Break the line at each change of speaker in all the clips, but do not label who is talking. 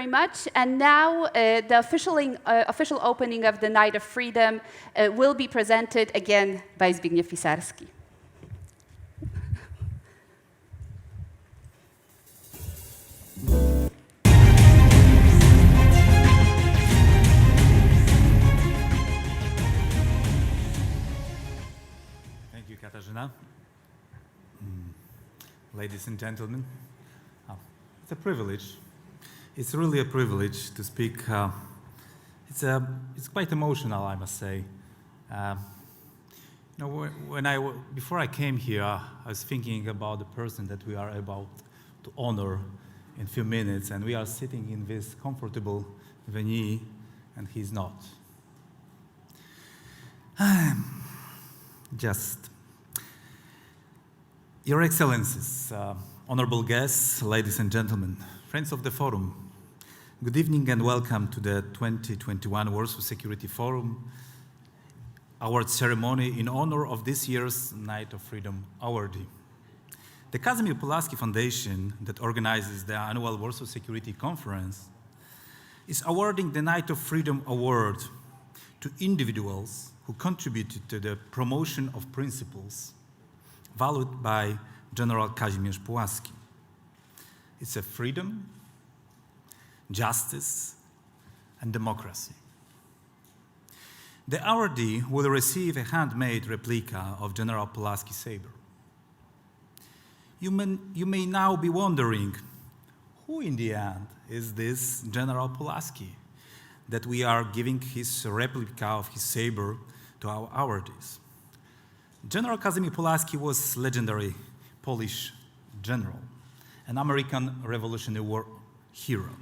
very much. And now the official opening of the Night of Freedom will be presented again by Zbigniew Pisarski.
Thank you, Katarzyna. Ladies and gentlemen, it's a privilege. It's really a privilege to speak. It's quite emotional, I must say. Before I came here, I was thinking about the person that we are about to honor in a few minutes, and we are sitting in this comfortable venue, and he's not. Your Excellencies, honorable guests, ladies and gentlemen, friends of the Forum, good evening and welcome to the 2021 Warsaw Security Forum award ceremony in honor of this year's Night of Freedom awardee. The Kasimir Pulaski Foundation, that organizes the annual Warsaw Security Conference, is awarding the Night of Freedom Award to individuals who contributed to the promotion of principles valued by General Kasimir Pulaski. It's a freedom, justice, and democracy. The awardee will receive a handmade replica of General Pulaski's saber. You may now be wondering, who in the end is this General Pulaski that we are giving his replica of his saber to our awardees? General Kasimir Pulaski was legendary Polish general, an American Revolutionary War hero.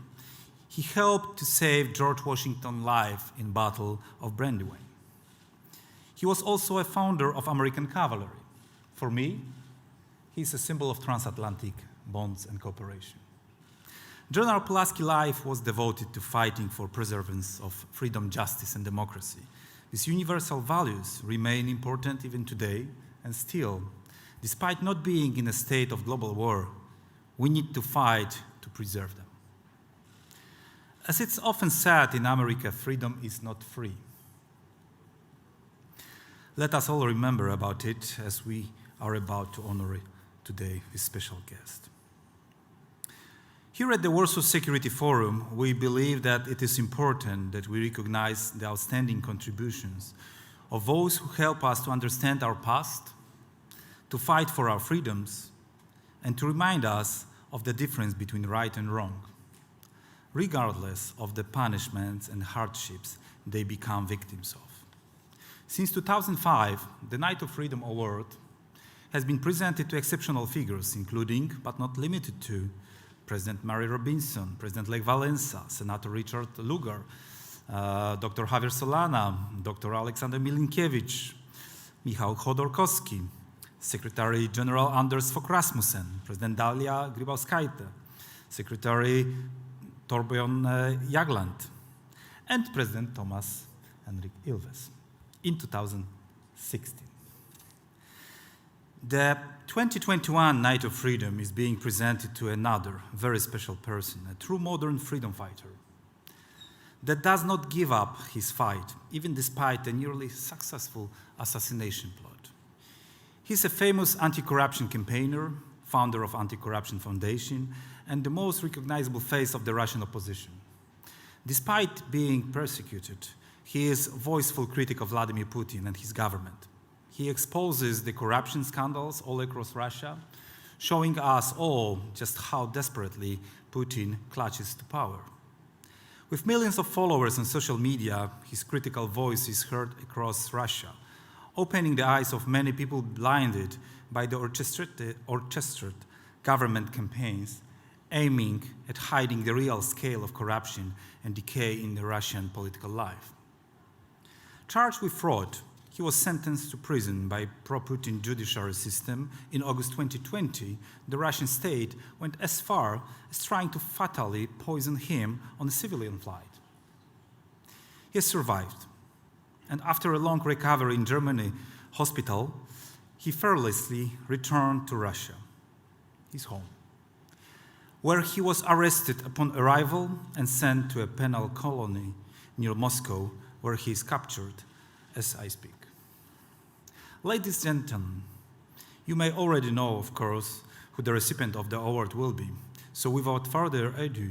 He helped to save George Washington's life in Battle of Brandywine. He was also a founder of American cavalry. For me, he's a symbol of transatlantic bonds and cooperation. General Pulaski's life was devoted to fighting for preservance of freedom, justice, and democracy. These universal values remain important even today, and still, despite not being in a state of global war, we need to fight to preserve them. As it's often said in America, freedom is not free. Let us all remember about it as we are about to honor today this special guest. Here at the Warsaw Security Forum, we believe that it is important that we recognize the outstanding contributions of those who help us to understand our past, to fight for our freedoms, and to remind us of the difference between right and wrong, regardless of the punishments and hardships they become victims of. Since 2005, the Night of Freedom Award has been presented to exceptional figures, including, but not limited to, President Mary Robinson, President Lech Walesa, Senator Richard Lugar, Dr. Javier Solana, Dr. Alexander Milinkiewicz, Michał Chodorkowski, Secretary General Anders Fogh Rasmussen, President Dalia Grybauskaite, Secretary Torbjörn Jagland, and President Thomas Henrik Ilves in 2016. The 2021 Night of Freedom is being presented to another very special person, a true modern freedom fighter that does not give up his fight, even despite a nearly successful assassination plot. He's a famous anti-corruption campaigner, founder of Anti-Corruption Foundation, and the most recognizable face of the Russian opposition. Despite being persecuted, he is a voiceful critic of Vladimir Putin and his government. He exposes the corruption scandals all across Russia, showing us all just how desperately Putin clutches to power. With millions of followers on social media, his critical voice is heard across Russia, opening the eyes of many people blinded by the orchestrated government campaigns aiming at hiding the real scale of corruption and decay in the Russian political life. Charged with fraud, he was sentenced to prison by pro-Putin judiciary system. In August 2020, the Russian state went as far as trying to fatally poison him on a civilian flight. He has survived, and after a long recovery in Germany hospital, he fearlessly returned to Russia, his home. where he was arrested upon arrival and sent to a penal colony near Moscow, where he is captured as I speak. Ladies and gentlemen, you may already know, of course, who the recipient of the award will be. So without further ado,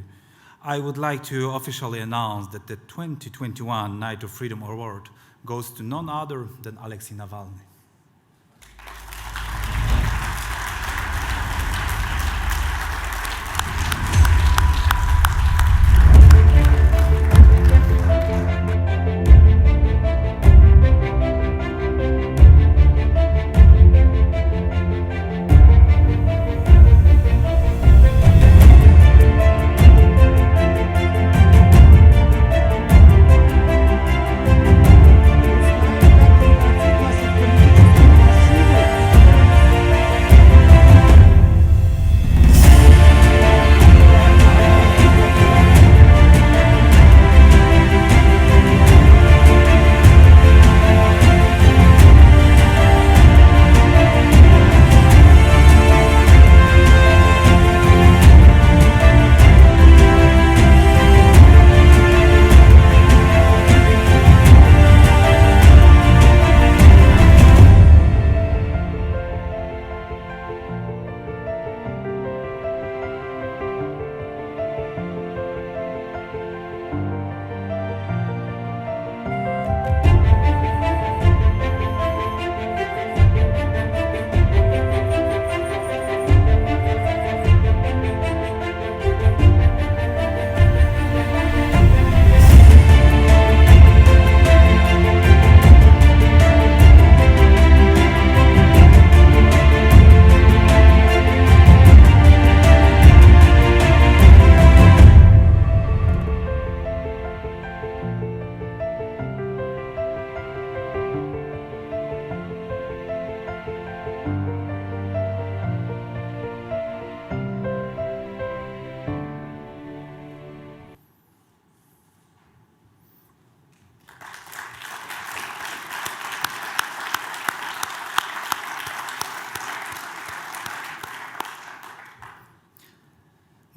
I would like to officially announce that the 2021 Night of Freedom Award goes to none other than Alexei Navalny.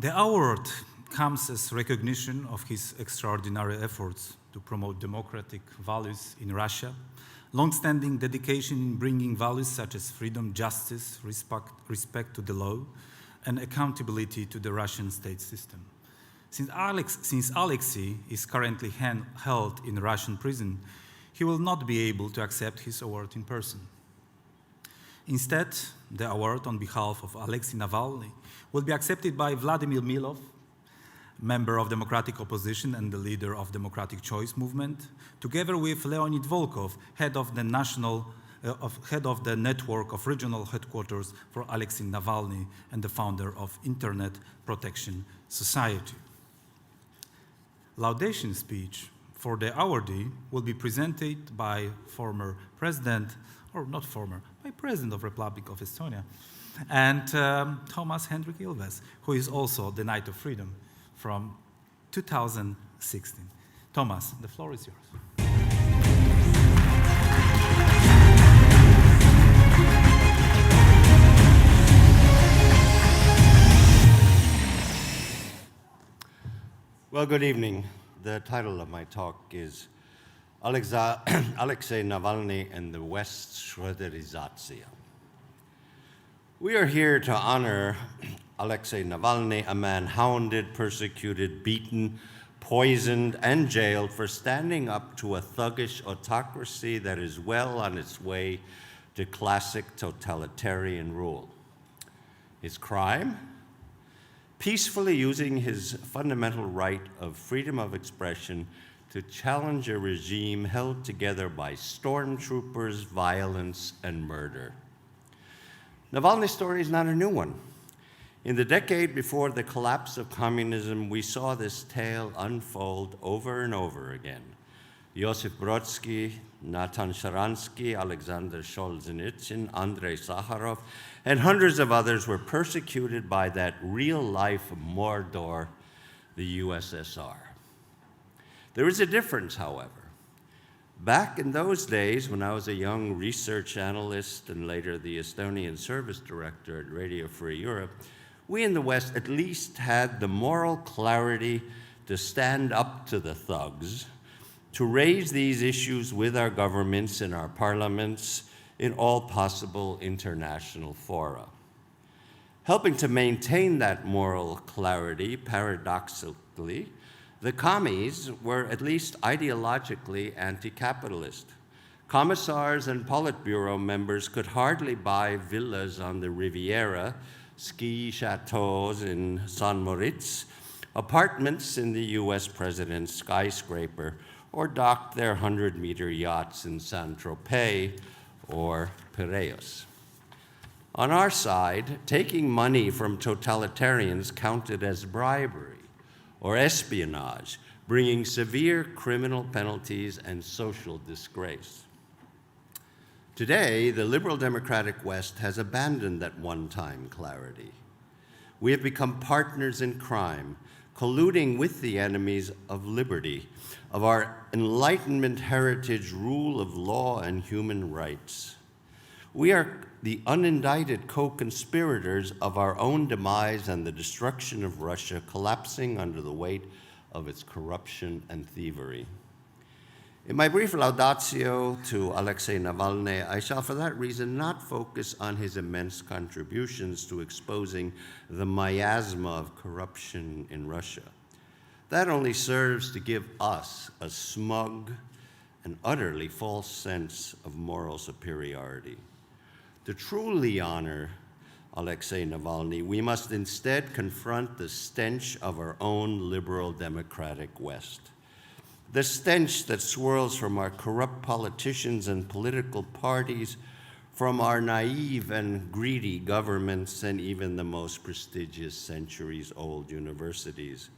The award comes as recognition of his extraordinary efforts to promote democratic values in Russia, long-standing dedication in bringing values such as freedom, justice, respect to the law, and accountability to the Russian state system. Since Alexei is currently held in a Russian prison, he will not be able to accept his award in person. Instead, the award on behalf of Alexei Navalny will be accepted by Vladimir Milov, member of Democratic Opposition and the leader of Democratic Choice Movement, together with Leonid Volkov, head of the network of regional headquarters for Alexei Navalny and the founder of Internet Protection Society. Laudation speech for the awardee will be presented by former president, or not former, by President of Republic of Estonia, and Thomas Hendrik Ilves, who is also the Knight of Freedom from 2016. Thomas, the floor is yours.
Well, good evening. The title of my talk is Alexei Navalny and the West's Schröderization. We are here to honor Alexei Navalny, a man hounded, persecuted, beaten, poisoned, and jailed for standing up to a thuggish autocracy that is well on its way to classic totalitarian rule. His crime? Peacefully using his fundamental right of freedom of expression to challenge a regime held together by stormtroopers, violence, and murder. Navalny's story is not a new one. In the decade before the collapse of communism, we saw this tale unfold over and over again. Josip Brodsky, Natan Sharansky, Alexander Solzhenitsyn, Andrei Sakharov, and hundreds of others were persecuted by that real-life Mordor, the USSR. There is a difference, however. Back in those days, when I was a young research analyst and later the Estonian service director at Radio Free Europe, we in the West at least had the moral clarity to stand up to the thugs, to raise these issues with our governments and our parliaments in all possible international fora. Helping to maintain that moral clarity, paradoxically, the commies were at least ideologically anti-capitalist. Commissars and Politburo members could hardly buy villas on the Riviera, ski chateaus in San Moritz, apartments in the US president's skyscraper, or dock their 100-meter yachts in Saint-Tropez or Piraeus. On our side, taking money from totalitarians counted as bribery or espionage, bringing severe criminal penalties and social disgrace. Today, the liberal democratic West has abandoned that one-time clarity. We have become partners in crime, colluding with the enemies of liberty, of our Enlightenment heritage, rule of law, and human rights. We are the unindicted co-conspirators of our own demise and the destruction of Russia, collapsing under the weight of its corruption and thievery. In my brief laudatio to Alexei Navalny, I shall for that reason not focus on his immense contributions to exposing the miasma of corruption in Russia. That only serves to give us a smug and utterly false sense of moral superiority. To truly honor Alexei Navalny, we must instead confront the stench of our own liberal democratic West. The stench that swirls from our corrupt politicians and political parties, from our naive and greedy governments, and even the most prestigious centuries-old universities.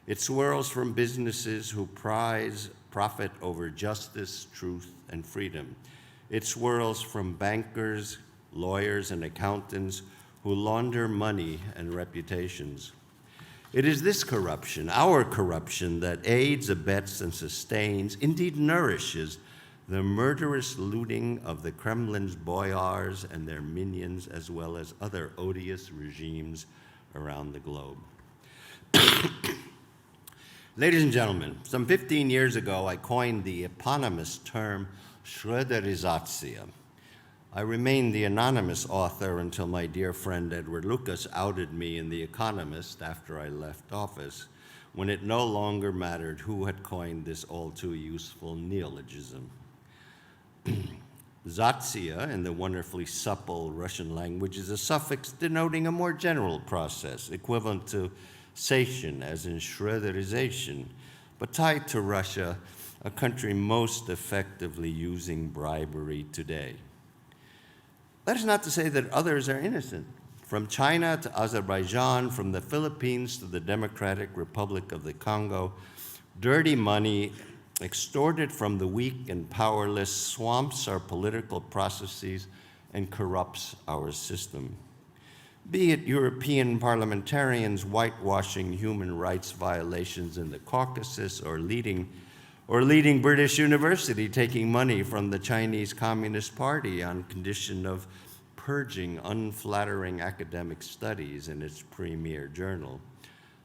It swirls from businesses who prize profit over justice, truth, and freedom. It swirls from bankers, lawyers, and accountants who launder money and reputations. It is this corruption, our corruption, that aids, abets, and sustains, indeed nourishes, the murderous looting of the Kremlin's boyars and their minions, as well as other odious regimes around the globe. Ladies and gentlemen, some 15 years ago, I coined the eponymous term Schröderization. I remained the anonymous author until my dear friend Edward Lucas outed me in The Economist after I left office, when it no longer mattered who had coined this all-too-useful neologism. Zatsia, in the wonderfully supple Russian language, is a suffix denoting a more general process, equivalent to sation, as in Schröderization, but tied to Russia, a country most effectively using bribery today. That is not to say that others are innocent. From China to Azerbaijan, from the Philippines to the Democratic Republic of the Congo, dirty money extorted from the weak and powerless swamps our political processes and corrupts our system. Be it European parliamentarians whitewashing human rights violations in the Caucasus, or leading British University taking money from the Chinese Communist Party on condition of purging unflattering academic studies in its premier journal.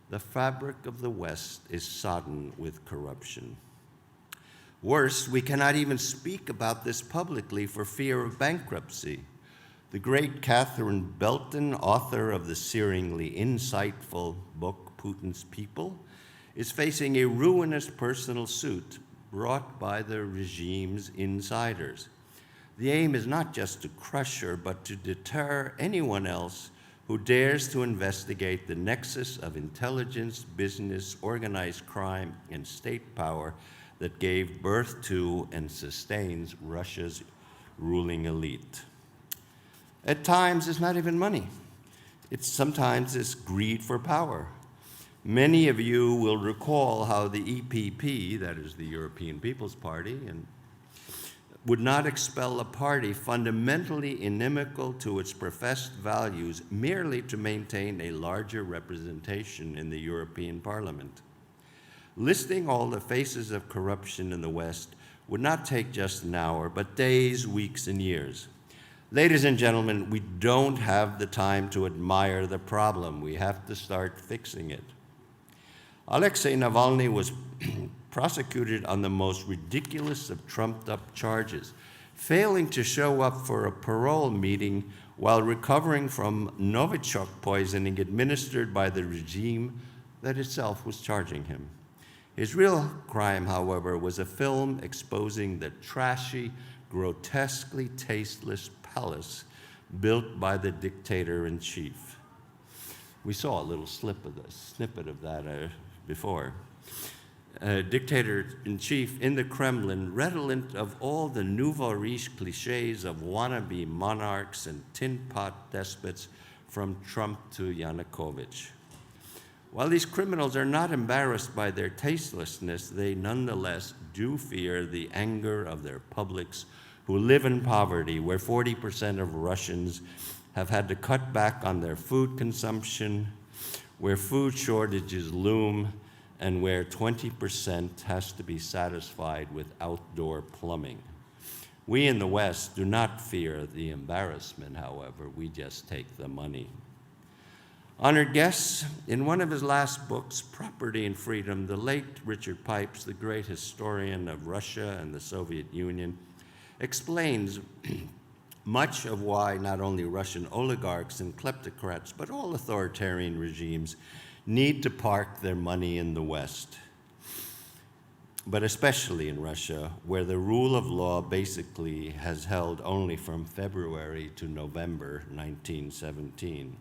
The fabric of the West is sodden with corruption. Worse, we cannot even speak about this publicly for fear of bankruptcy. The great Catherine Belton, author of the searingly insightful book Putin's People, is facing a ruinous personal suit brought by the regime's insiders. The aim is not just to crush her, but to deter anyone else who dares to investigate the nexus of intelligence, business, organized crime, and state power that gave birth to and sustains Russia's ruling elite. At times, it's not even money. Sometimes it's greed for power. Many of you will recall how the EPP, that is the European People's Party, would not expel a party fundamentally inimical to its professed values merely to maintain a larger representation in the European Parliament. Listing all the faces of corruption in the West would not take just an hour, but days, weeks, and years. Ladies and gentlemen, we don't have the time to admire the problem. We have to start fixing it. Alexei Navalny was prosecuted on the most ridiculous of trumped-up charges, failing to show up for a parole meeting while recovering from Novichok poisoning administered by the regime that itself was charging him. His real crime, however, was a film exposing the trashy, grotesquely tasteless palace built by the dictator-in-chief. We saw a little snippet of that before. Dictator-in-chief in the Kremlin, redolent of all the nouveau riche cliches of wannabe monarchs and tin pot despots from Trump to Yanukovych. While these criminals are not embarrassed by their tastelessness, they nonetheless do fear the anger of their publics who live in poverty, where 40% of Russians have had to cut back on their food consumption, where food shortages loom, and where 20% has to be satisfied with outdoor plumbing. We in the West do not fear the embarrassment, however, we just take the money. Honored guests, in one of his last books, Property and Freedom, the late Richard Pipes, the great historian of Russia and the Soviet Union, explains much of why not only Russian oligarchs and kleptocrats, but all authoritarian regimes need to park their money in the West, but especially in Russia, where the rule of law basically has held only from February to November 1917.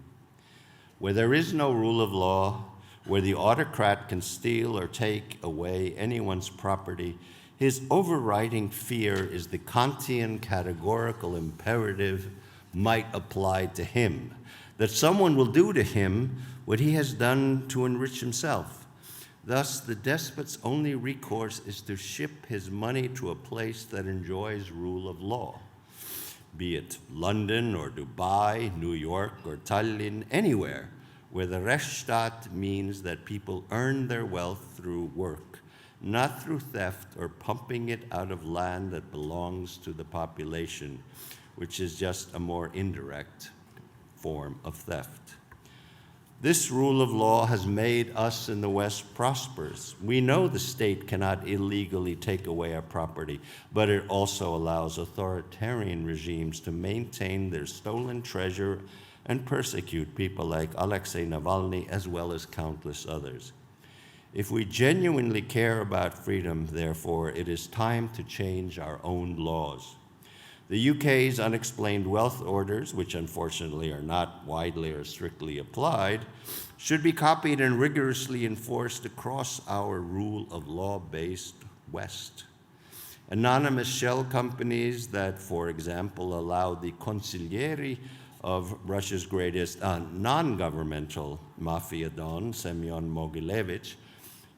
Where there is no rule of law, where the autocrat can steal or take away anyone's property, his overriding fear is the Kantian categorical imperative might apply to him, that someone will do to him what he has done to enrich himself. Thus, the despot's only recourse is to ship his money to a place that enjoys rule of law, be it London or Dubai, New York or Tallinn, anywhere where the Rechtsstaat means that people earn their wealth through work, not through theft or pumping it out of land that belongs to the population, which is just a more indirect form of theft. This rule of law has made us in the West prosperous. We know the state cannot illegally take away our property, but it also allows authoritarian regimes to maintain their stolen treasure and persecute people like Alexei Navalny, as well as countless others. If we genuinely care about freedom, therefore, it is time to change our own laws. The UK's unexplained wealth orders, which unfortunately are not widely or strictly applied, should be copied and rigorously enforced across our rule of law-based West. Anonymous shell companies that, for example, allow the consigliere of Russia's greatest non-governmental mafia don, Semyon Mogilevich,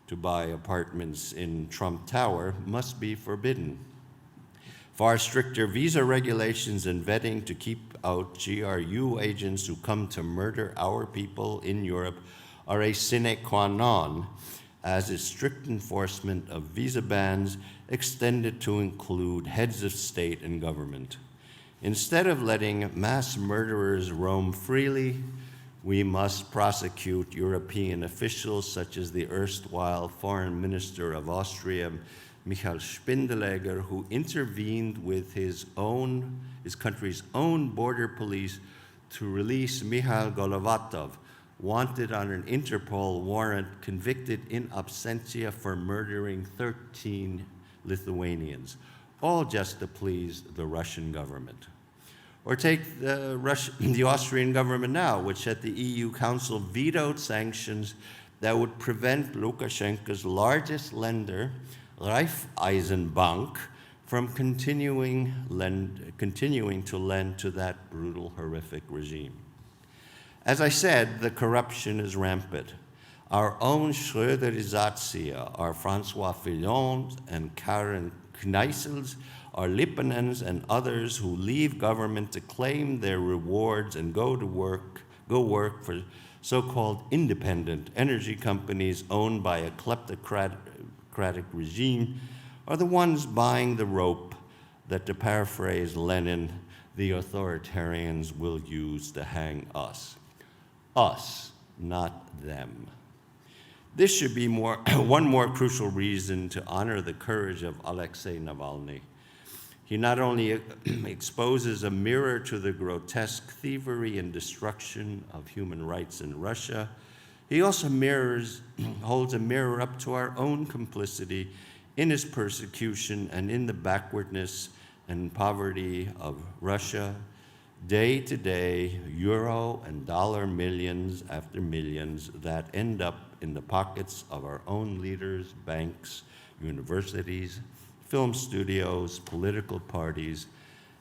to buy apartments in Trump Tower must be forbidden. Far stricter visa regulations and vetting to keep out GRU agents who come to murder our people in Europe are a sine qua non, as is strict enforcement of visa bans extended to include heads of state and government. Instead of letting mass murderers roam freely, we must prosecute European officials such as the erstwhile Foreign Minister of Austria, Michael Spindelegger, who intervened with his country's own border police to release Mikhail Golovatov, wanted on an Interpol warrant, convicted in absentia for murdering 13 Lithuanians, all just to please the Russian government. Or take the Austrian government now, which at the EU Council vetoed sanctions that would prevent Lukashenko's largest lender, Raiffeisenbank, from continuing to lend to that brutal, horrific regime. As I said, the corruption is rampant. Our own Schröderisation, our François Fillons and Karen Kneissels, our Lippanens and others who leave government to claim their rewards and go work for so-called independent energy companies owned by a kleptocratic regime, are the ones buying the rope that, to paraphrase Lenin, the authoritarians will use to hang us. Us, not them. This should be one more crucial reason to honor the courage of Alexei Navalny. He not only exposes a mirror to the grotesque thievery and destruction of human rights in Russia, he also holds a mirror up to our own complicity in his persecution and in the backwardness and poverty of Russia. Day to day, euro and dollar millions after millions that end up in the pockets of our own leaders, banks, universities, film studios, political parties,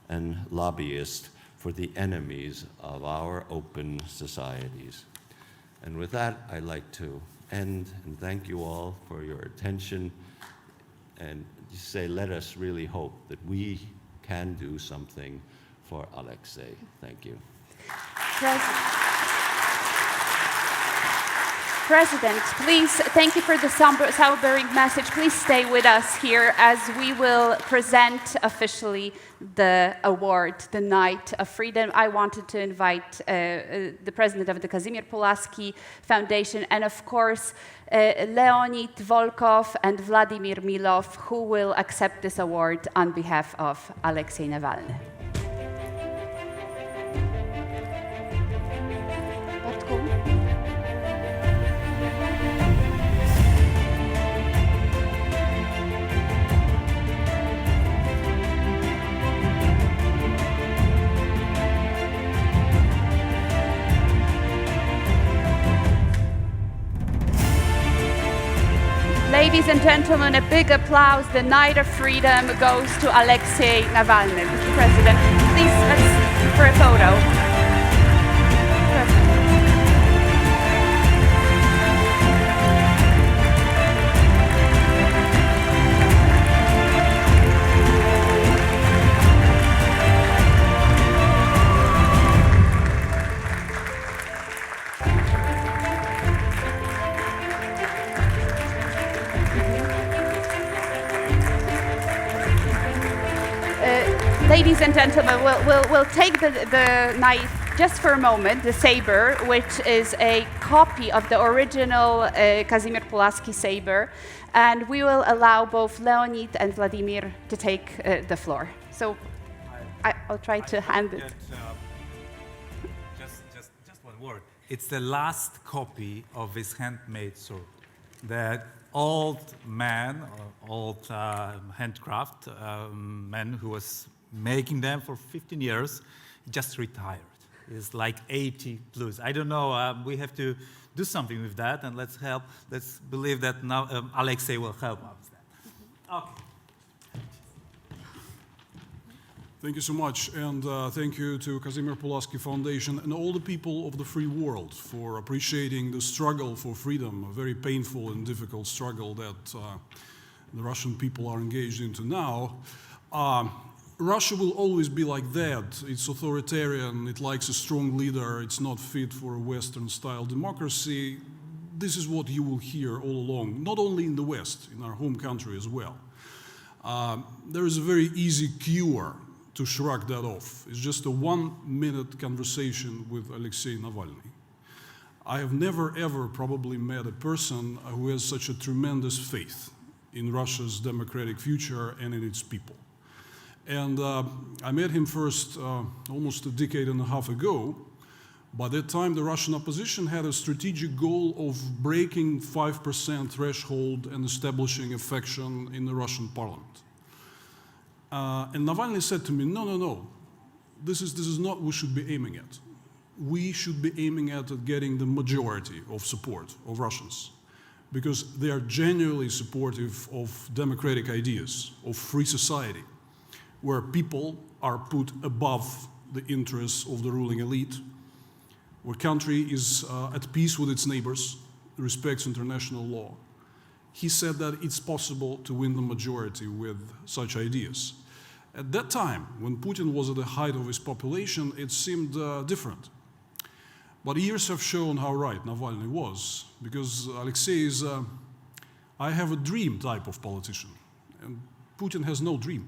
and lobbyists for the enemies of our open societies. And with that, I'd like to end and thank you all for your attention and say, let us really hope that we can do something for Alexei. Thank you.
President, please, thank you for the sobering message. Please stay with us here as we will present officially the award, the Night of Freedom. I wanted to invite the president of the Kasimir Pulaski Foundation and, of course, Leonid Volkov and Vladimir Milov, who will accept this award on behalf of Alexei Navalny. Ladies and gentlemen, a big applause. The Night of Freedom goes to Alexei Navalny. Mr. President, please, let's for a photo. Ladies and gentlemen, we'll take the knife just for a moment, the saber, which is a copy of the original Kasimir Pulaski saber, and we will allow both Leonid and Vladimir to take the floor. So I'll try to hand it.
Just one word. It's the last copy of his handmade sword. That old man, old handcraft man who was making them for 15 years, just retired. He's like 80 plus. I don't know, we have to do something with that, and let's help. Let's believe that now Alexei will help us with that. Okay.
Thank you so much, and thank you to Kasimir Pulaski Foundation and all the people of the free world for appreciating the struggle for freedom, a very painful and difficult struggle that the Russian people are engaged into now. Russia will always be like that. It's authoritarian, it likes a strong leader, it's not fit for a Western-style democracy. This is what you will hear all along, not only in the West, in our home country as well. There is a very easy cure to shrug that off. It's just a 1-minute conversation with Alexei Navalny. I have never, ever probably met a person who has such a tremendous faith in Russia's democratic future and in its people. And I met him first almost a decade and a half ago. By that time, the Russian opposition had a strategic goal of breaking 5% threshold and establishing a faction in the Russian parliament. And Navalny said to me, no, this is not what we should be aiming at. We should be aiming at getting the majority of support of Russians, because they are genuinely supportive of democratic ideas, of free society, where people are put above the interests of the ruling elite, where country is at peace with its neighbors, respects international law. He said that it's possible to win the majority with such ideas. At that time, when Putin was at the height of his population, it seemed different. But years have shown how right Navalny was, because Alexei is, I have a dream type of politician, and Putin has no dream.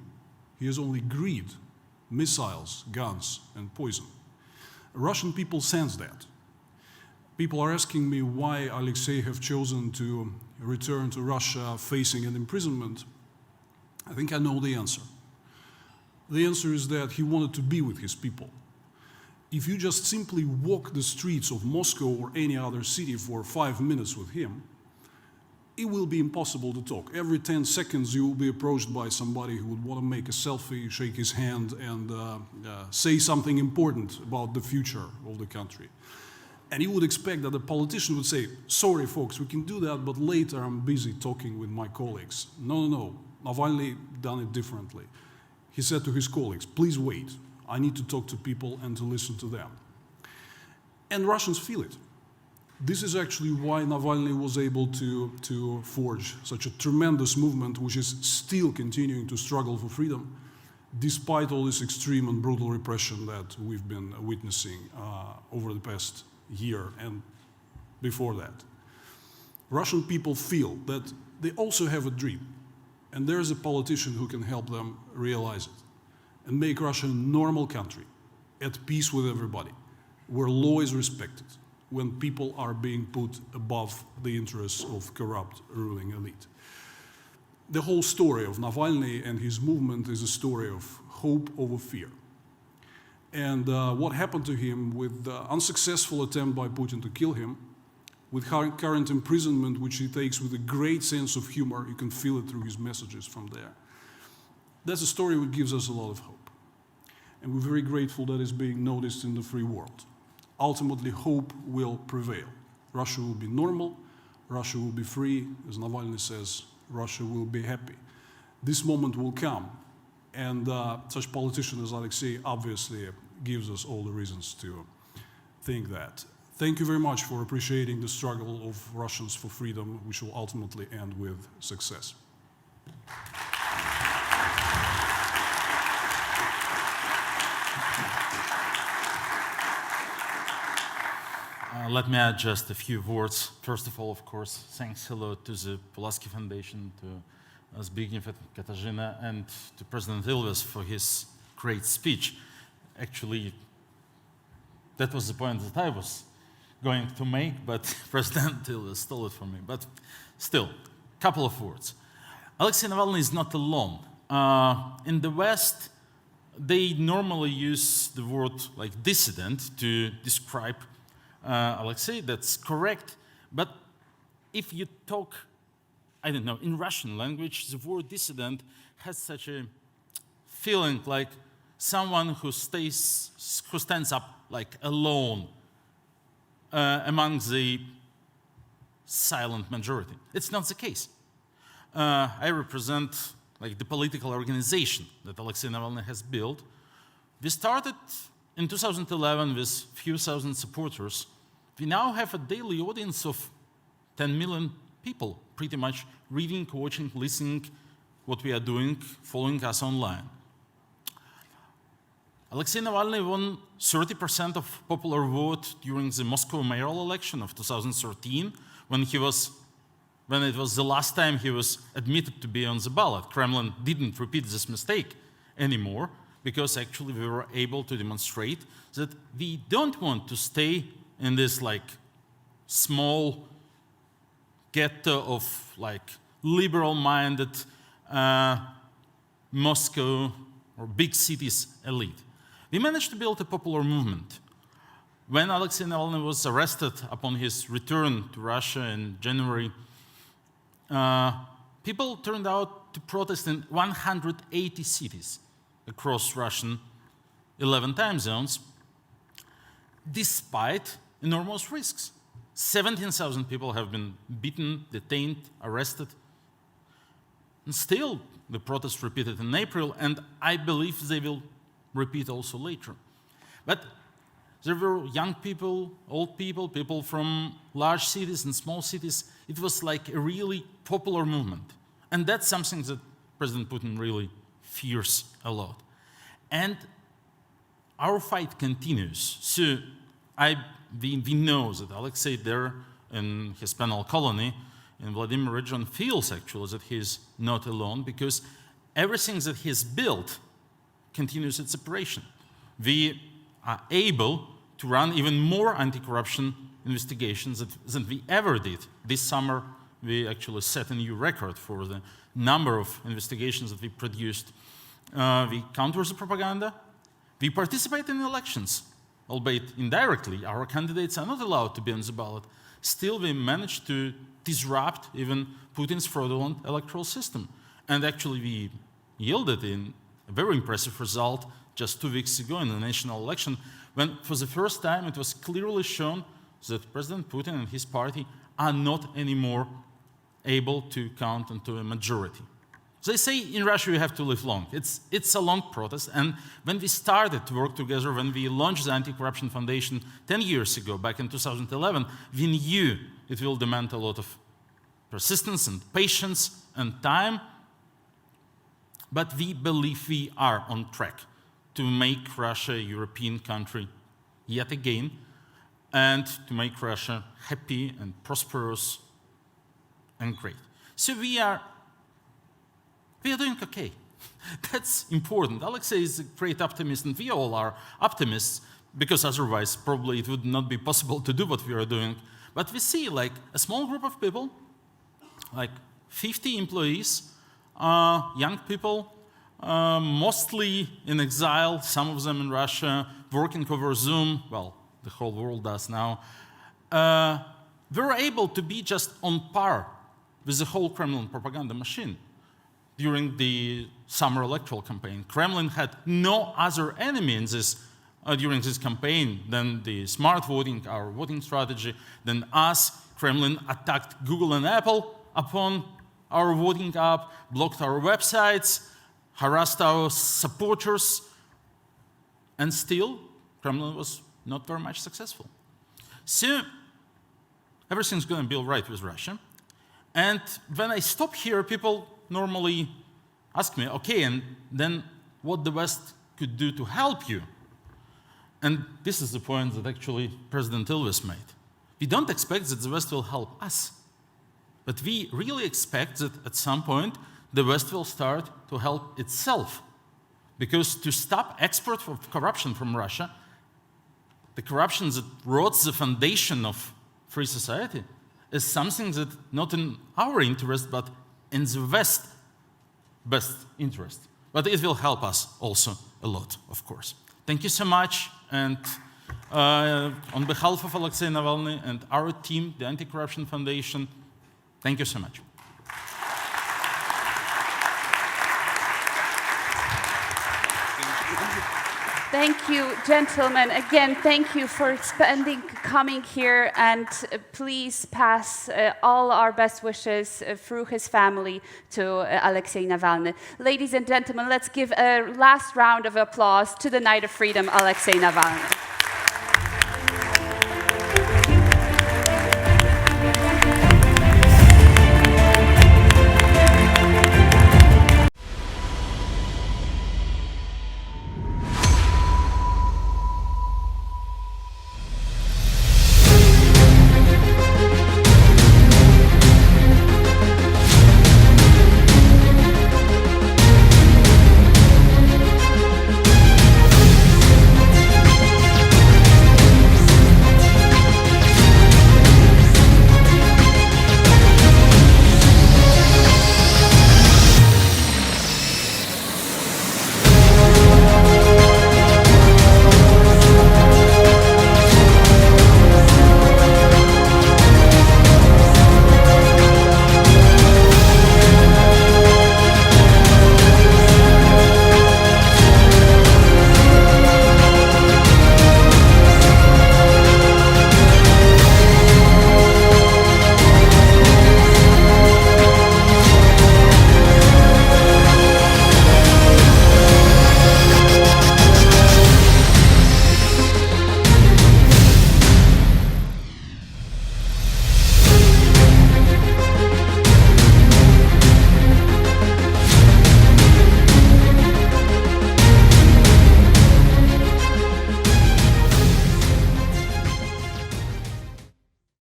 He has only greed missiles, guns, and poison. Russian people sense that. People are asking me why Alexei have chosen to return to Russia facing an imprisonment. I think I know the answer. The answer is that he wanted to be with his people. If you just simply walk the streets of Moscow or any other city for 5 minutes with him, it will be impossible to talk. Every 10 seconds you will be approached by somebody who would want to make a selfie, shake his hand, and say something important about the future of the country. And you would expect that a politician would say, sorry folks, we can do that, but later I'm busy talking with my colleagues. No. Navalny done it differently. He said to his colleagues, please wait. I need to talk to people and to listen to them. And Russians feel it. This is actually why Navalny was able to forge such a tremendous movement, which is still continuing to struggle for freedom, despite all this extreme and brutal repression that we've been witnessing over the past year and before that. Russian people feel that they also have a dream, and there is a politician who can help them realize it and make Russia a normal country, at peace with everybody, where law is respected, when people are being put above the interests of corrupt ruling elite. The whole story of Navalny and his movement is a story of hope over fear. And what happened to him with the unsuccessful attempt by Putin to kill him, with current imprisonment, which he takes with a great sense of humor, you can feel it through his messages from there. That's a story which gives us a lot of hope. And we're very grateful that it's being noticed in the free world. Ultimately, hope will prevail. Russia will be normal, Russia will be free, as Navalny says, Russia will be happy. This moment will come, and such politician as Alexei obviously gives us all the reasons to think that. Thank you very much for appreciating the struggle of Russians for freedom, which will ultimately end with success.
Let me add just a few words. First of all, of course, thanks a lot to the Pulaski Foundation, to Zbigniew, Katarzyna, and to President Ilves for his great speech. Actually, that was the point that I was going to make, but President Ilves stole it from me. But still, a couple of words. Alexei Navalny is not alone. In the West, they normally use the word like dissident to describe Alexei. That's correct. But if you talk, I don't know, in Russian language, the word dissident has such a feeling like someone who stands up like alone among the silent majority. It's not the case. I represent like the political organization that Alexei Navalny has built. We started in 2011 with a few thousand supporters. We now have a daily audience of 10 million people, pretty much reading, watching, listening what we are doing, following us online. Alexei Navalny won 30% of popular vote during the Moscow mayoral election of 2013, when it was the last time he was admitted to be on the ballot. Kremlin didn't repeat this mistake anymore, because actually we were able to demonstrate that we don't want to stay in this like small ghetto of like liberal-minded Moscow or big cities elite. We managed to build a popular movement. When Alexei Navalny was arrested upon his return to Russia in January, people turned out to protest in 180 cities across Russian 11 time zones, despite enormous risks. 17,000 people have been beaten, detained, arrested. And still, the protests repeated in April, and I believe they will repeat also later. But there were young people, old people, people from large cities and small cities. It was like a really popular movement. And that's something that President Putin really fears a lot. And our fight continues. So we know that Alexei there in his penal colony in Vladimir region feels actually that he's not alone, because everything that he's built continues its operation. We are able to run even more anti-corruption investigations than we ever did. This summer, we actually set a new record for the number of investigations that we produced. We counter the propaganda. We participate in elections, albeit indirectly. Our candidates are not allowed to be on the ballot. Still, we managed to disrupt even Putin's fraudulent electoral system. And actually, we yielded in a very impressive result just 2 weeks ago in the national election, when for the first time it was clearly shown that President Putin and his party are not anymore able to count into a majority. They say in Russia you have to live long. It's a long process, and when we started to work together, when we launched the Anti-Corruption Foundation 10 years ago, back in 2011, we knew it will demand a lot of persistence and patience and time, but we believe we are on track to make Russia a European country yet again, and to make Russia happy and prosperous and great. So we are doing okay. That's important. Alexei is a great optimist, and we all are optimists, because otherwise probably it would not be possible to do what we are doing. But we see like a small group of people, like 50 employees, young people, mostly in exile, some of them in Russia, working over Zoom, well, the whole world does now, were able to be just on par with the whole Kremlin propaganda machine. During the summer electoral campaign, Kremlin had no other enemy in this, during this campaign than the smart voting, our voting strategy, than us. Kremlin attacked Google and Apple upon our voting app, blocked our websites, harassed our supporters, and still Kremlin was not very much successful. So everything's going to be all right with Russia. And when I stop here, people normally ask me, okay, and then what the West could do to help you? And this is the point that actually President Ilves made. We don't expect that the West will help us, but we really expect that at some point the West will start to help itself. Because to stop export of corruption from Russia, the corruption that rots the foundation of free society, is something that not in our interest, but in the West's best interest. But it will help us also a lot, of course. Thank you so much. And on behalf of Alexei Navalny and our team, the Anti-Corruption Foundation, thank you so much.
Thank you, gentlemen. Again, thank you for coming here, and please pass all our best wishes through his family to Alexei Navalny. Ladies and gentlemen, let's give a last round of applause to the Knight of Freedom, Alexei Navalny.